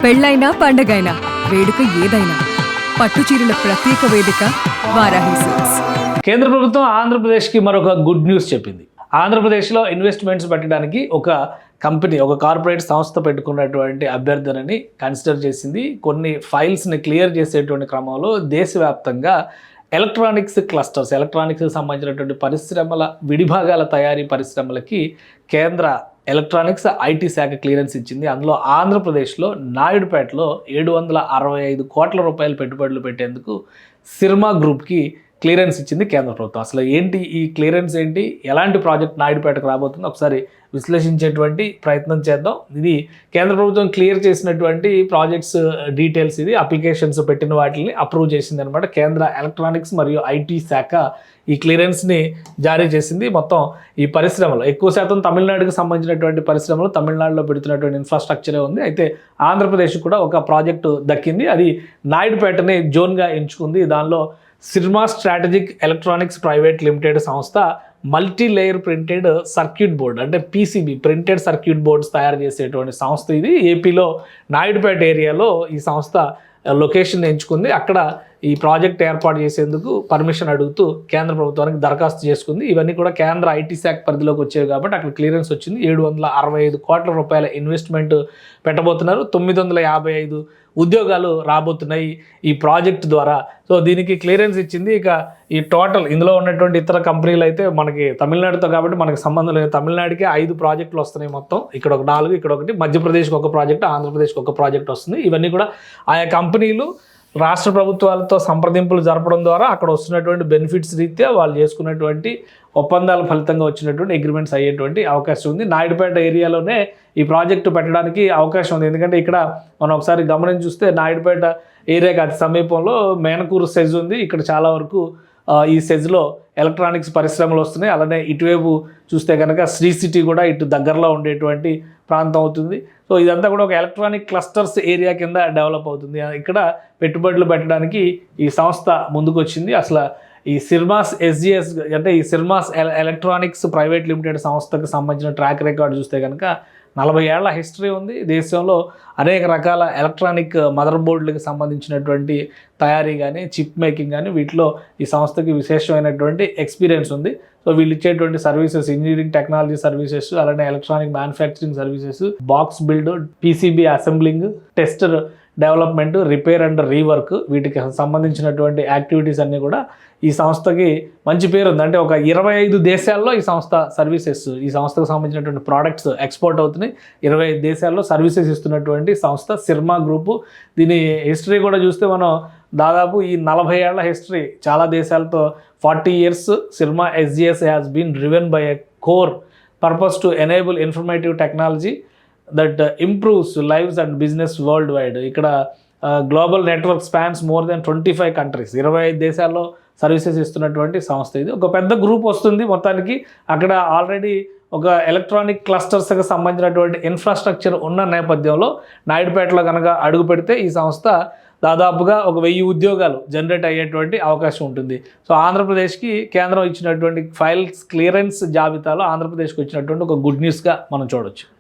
పెళ్ళైనా పండగైనా వేడుక ఏదైనా పట్టు చీరల ప్రత్యేక వేదిక వారాహి సిల్క్స్. కేంద్ర ప్రభుత్వం ఆంధ్రప్రదేశ్కి మరొక గుడ్ న్యూస్ చెప్పింది. ఆంధ్రప్రదేశ్లో ఇన్వెస్ట్మెంట్స్ పెట్టడానికి ఒక కంపెనీ, ఒక కార్పొరేట్ సంస్థ పెట్టుకున్నటువంటి అభ్యర్థనని కన్సిడర్ చేసింది. కొన్ని ఫైల్స్ని క్లియర్ చేసేటువంటి క్రమంలో దేశవ్యాప్తంగా ఎలక్ట్రానిక్స్ క్లస్టర్స్, ఎలక్ట్రానిక్స్కి సంబంధించినటువంటి పరిశ్రమల విడిభాగాల తయారీ పరిశ్రమలకి కేంద్ర ఎలక్ట్రానిక్స్ ఐటీ శాఖ క్లియరెన్స్ ఇచ్చింది. అందులో ఆంధ్రప్రదేశ్లో నాయుడుపేటలో 765 కోట్ల రూపాయలు పెట్టుబడులు పెట్టేందుకు సిర్మా గ్రూప్కి క్లియరెన్స్ ఇచ్చింది కేంద్ర ప్రభుత్వం. అసలు ఏంటి ఈ క్లియరెన్స్, ఏంటి, ఎలాంటి ప్రాజెక్ట్ నాయుడుపేటకు రాబోతుందో ఒకసారి విశ్లేషించేటువంటి ప్రయత్నం చేద్దాం. ఇది కేంద్ర ప్రభుత్వం క్లియర్ చేసినటువంటి ప్రాజెక్ట్స్ డీటెయిల్స్, ఇది అప్లికేషన్స్ పెట్టిన వాటిని అప్రూవ్ చేసింది అనమాట. కేంద్ర ఎలక్ట్రానిక్స్ మరియు ఐటీ శాఖ ఈ క్లియరెన్స్ని జారీ చేసింది. మొత్తం ఈ పరిశ్రమలు ఎక్కువ శాతం తమిళనాడుకి సంబంధించినటువంటి పరిశ్రమలు, తమిళనాడులో పెడుతున్నటువంటి ఇన్ఫ్రాస్ట్రక్చరే ఉంది. అయితే ఆంధ్రప్రదేశ్ కూడా ఒక ప్రాజెక్టు దక్కింది. అది నాయుడుపేటని జోన్గా ఎంచుకుంది. దానిలో Syrma strategic electronics private limited సంస్థ multi layer printed circuit board, అంటే పీసీబీ, ప్రింటెడ్ సర్క్యూట్ బోర్డ్స్ తయారు చేసేటువంటి సంస్థ ఇది. ఏపీలో నాయుడుపేట ఏరియాలో ఈ సంస్థ లొకేషన్ ఎంచుకుంది. అక్కడ ఈ ప్రాజెక్ట్ ఏర్పాటు చేసేందుకు పర్మిషన్ అడుగుతూ కేంద్ర ప్రభుత్వానికి దరఖాస్తు చేసుకుంది. ఇవన్నీ కూడా కేంద్ర ఐటీ శాఖ పరిధిలోకి వచ్చేవి కాబట్టి అక్కడ క్లియరెన్స్ వచ్చింది. 765 కోట్ల రూపాయల ఇన్వెస్ట్మెంట్ పెట్టబోతున్నారు. 955 ఉద్యోగాలు రాబోతున్నాయి ఈ ప్రాజెక్ట్ ద్వారా. సో దీనికి క్లియరెన్స్ ఇచ్చింది. ఇక ఈ టోటల్ ఇందులో ఉన్నటువంటి ఇతర కంపెనీలు అయితే మనకి తమిళనాడుతో కాబట్టి మనకి సంబంధం లేదు. తమిళనాడుకి 5 ప్రాజెక్టులు వస్తున్నాయి మొత్తం. ఇక్కడ ఒక 4, ఇక్కడ ఒకటి, మధ్యప్రదేశ్కి ఒక ప్రాజెక్ట్, ఆంధ్రప్రదేశ్కి ఒక ప్రాజెక్ట్ వస్తుంది. ఇవన్నీ కూడా ఆయా కంపెనీలు రాష్ట్ర ప్రభుత్వాలతో సంప్రదింపులు జరపడం ద్వారా అక్కడ వస్తున్నటువంటి బెనిఫిట్స్ రీత్యా వాళ్ళు చేసుకున్నటువంటి ఒప్పందాల ఫలితంగా వచ్చినటువంటి అగ్రిమెంట్స్ అయ్యేటువంటి అవకాశం ఉంది. నాయుడుపేట ఏరియాలోనే ఈ ప్రాజెక్టు పెట్టడానికి అవకాశం ఉంది. ఎందుకంటే ఇక్కడ మనం ఒకసారి గమనించి చూస్తే నాయుడుపేట ఏరియాకి అతి సమీపంలో మేనకూరు సెజ్ ఉంది. ఇక్కడ చాలా వరకు ఈ సెజ్లో ఎలక్ట్రానిక్స్ పరిశ్రమలు వస్తున్నాయి. అలానే ఇటువైపు చూస్తే కనుక శ్రీ సిటీ కూడా ఇటు దగ్గరలో ఉండేటువంటి ప్రాంతం అవుతుంది. సో ఇదంతా కూడా ఒక ఎలక్ట్రానిక్ క్లస్టర్స్ ఏరియా కింద డెవలప్ అవుతుంది. ఇక్కడ పెట్టుబడులు పెట్టడానికి ఈ సంస్థ ముందుకు వచ్చింది. అసలు ఈ సిర్మాస్ ఎస్జిఎస్, అంటే ఈ సిర్మాస్ ఎలక్ట్రానిక్స్ ప్రైవేట్ లిమిటెడ్ సంస్థకు సంబంధించిన ట్రాక్ రికార్డు చూస్తే కనుక 40 ఏళ్ల హిస్టరీ ఉంది. దేశంలో అనేక రకాల ఎలక్ట్రానిక్ మదర్ బోర్డులకు సంబంధించినటువంటి తయారీ కానీ, చిప్ మేకింగ్ కానీ, వీటిలో ఈ సంస్థకి విశేషమైనటువంటి ఎక్స్పీరియన్స్ ఉంది. సో వీళ్ళు ఇచ్చేటువంటి సర్వీసెస్, ఇంజనీరింగ్ టెక్నాలజీ సర్వీసెస్, అలానే electronic manufacturing services, box build, PCB assembling, tester development, repair and rework, వీటికి సంబంధించినటువంటి యాక్టివిటీస్ అన్నీ కూడా ఈ సంస్థకి మంచి పేరు ఉంది. అంటే ఒక 25 దేశాల్లో ఈ సంస్థ సర్వీసెస్, ఈ సంస్థకు సంబంధించినటువంటి ప్రోడక్ట్స్ ఎక్స్పోర్ట్ అవుతున్నాయి. 25 దేశాల్లో సర్వీసెస్ ఇస్తున్నటువంటి సంస్థ సిర్మా గ్రూపు. దీని హిస్టరీ కూడా చూస్తే మనం దాదాపు ఈ 40 ఏళ్ల హిస్టరీ, చాలా దేశాలతో 40 years Syrma SGS has been driven by a core purpose to enable informative technology that improves lives and business world wide. ఇక్కడ global network spans more than 25 countries, 25 దేశాల్లో సర్వీసెస్ ఇస్తున్నటువంటి సంస్థ ఇది. ఒక పెద్ద గ్రూప్ వస్తుంది మొత్తానికి. అక్కడ ఆల్రెడీ ఒక ఎలక్ట్రానిక్ క్లస్టర్స్కి సంబంధించినటువంటి ఇన్ఫ్రాస్ట్రక్చర్ ఉన్న నేపథ్యంలో నాయుడుపేటలో కనుక అడుగు పెడితే ఈ సంస్థ దాదాపుగా ఒక 1000 ఉద్యోగాలు జనరేట్ అయ్యేటువంటి అవకాశం ఉంటుంది. సో ఆంధ్రప్రదేశ్కి కేంద్రం ఇచ్చినటువంటి ఫైల్స్ క్లియరెన్స్ జాబితాలో ఆంధ్రప్రదేశ్కి వచ్చినటువంటి ఒక గుడ్ న్యూస్గా మనం చూడవచ్చు.